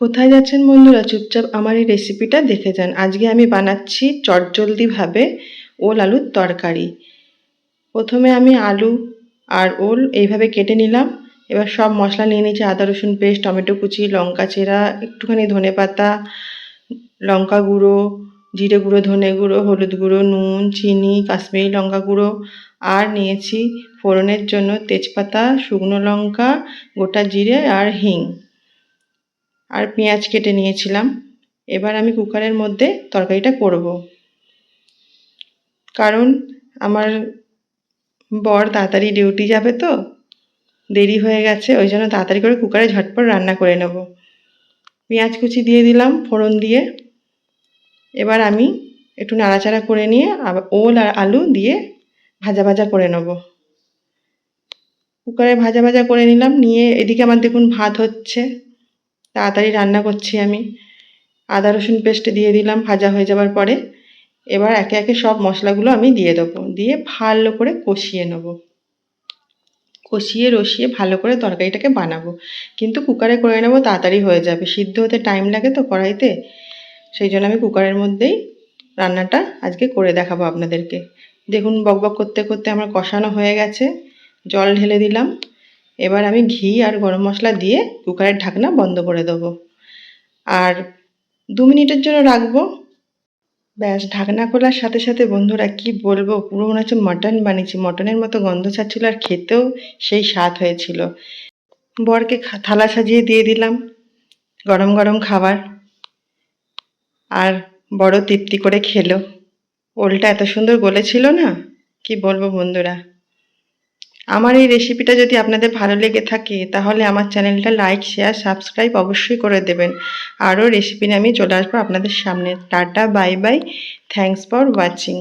কোথায় যাচ্ছেন বন্ধুরা? চুপচাপ আমার এই রেসিপিটা দেখে যান। আজকে আমি বানাচ্ছি চটজলদিভাবে ওল আলুর তরকারি। প্রথমে আমি আলু আর ওল এইভাবে কেটে নিলাম। এবার সব মশলা নিয়ে নিয়েছি, আদা রসুন পেস্ট, টমেটো কুচি, লঙ্কা চেরা, একটুখানি ধনেপাতা, লঙ্কা গুঁড়ো, জিরে গুঁড়ো, ধনে গুঁড়ো, হলুদ গুঁড়ো, নুন, চিনি, কাশ্মীরি লঙ্কা গুঁড়ো, আর নিয়েছি ফোড়নের জন্য তেজপাতা, শুকনো লঙ্কা, গোটা জিরে আর হিং, আর পেঁয়াজ কেটে নিয়েছিলাম। এবার আমি কুকারের মধ্যে তরকারিটা করব, কারণ আমার বর তাড়াতাড়ি ডিউটি যাবে, তো দেরি হয়ে গেছে, ওই জন্য তাড়াতাড়ি করে কুকারে ঝটপট রান্না করে নেব। পেঁয়াজ কুচি দিয়ে দিলাম ফোড়ন দিয়ে। এবার আমি একটু নাড়াচাড়া করে নিয়ে আবার ওল আর আলু দিয়ে ভাজা ভাজা করে নেব। কুকারে ভাজা ভাজা করে নিলাম, নিয়ে এদিকে আমার দেখুন ভাত হচ্ছে, তাড়াতাড়ি রান্না করছি আমি। আদা রসুন পেস্ট দিয়ে দিলাম ভাজা হয়ে যাওয়ার পরে। এবার একে একে সব মশলাগুলো আমি দিয়ে দেবো, দিয়ে ভালো করে কষিয়ে নেব। কষিয়ে রসিয়ে ভালো করে তরকারিটাকে বানাবো, কিন্তু কুকারে করে নেবো, তাড়াতাড়ি হয়ে যাবে, সিদ্ধ হতে টাইম লাগে তো কড়াইতে, সেই জন্য আমি কুকারের মধ্যেই রান্নাটা আজকে করে দেখাবো আপনাদেরকে। দেখুন বকবক করতে করতে আমার কষানো হয়ে গেছে, জল ঢেলে দিলাম। এবার আমি ঘি আর গরম মশলা দিয়ে কুকারের ঢাকনা বন্ধ করে দেবো, আর 2 মিনিটের জন্য রাখবো। ব্যাস, ঢাকনা খোলার সাথে সাথে বন্ধুরা কি বলবো, পুরো মনে হচ্ছে মটন বানিয়েছি, মটনের মতো গন্ধ ছাড়ছিল, আর খেতেও সেই স্বাদ হয়েছিল। বরকে থালা সাজিয়ে দিয়ে দিলাম গরম গরম খাবার, আর বড় তৃপ্তি করে খেলো। ওলটা এত সুন্দর গলেছিল না, কি বলবো বন্ধুরা। আমার এই রেসিপিটা যদি আপনাদের ভালো লেগে থাকে তাহলে আমার চ্যানেলটা লাইক, শেয়ার, সাবস্ক্রাইব অবশ্যই করে দেবেন। আরও রেসিপি নিয়ে আমি চলে আসবো আপনাদের সামনে। Tata, bye bye, thanks for watching.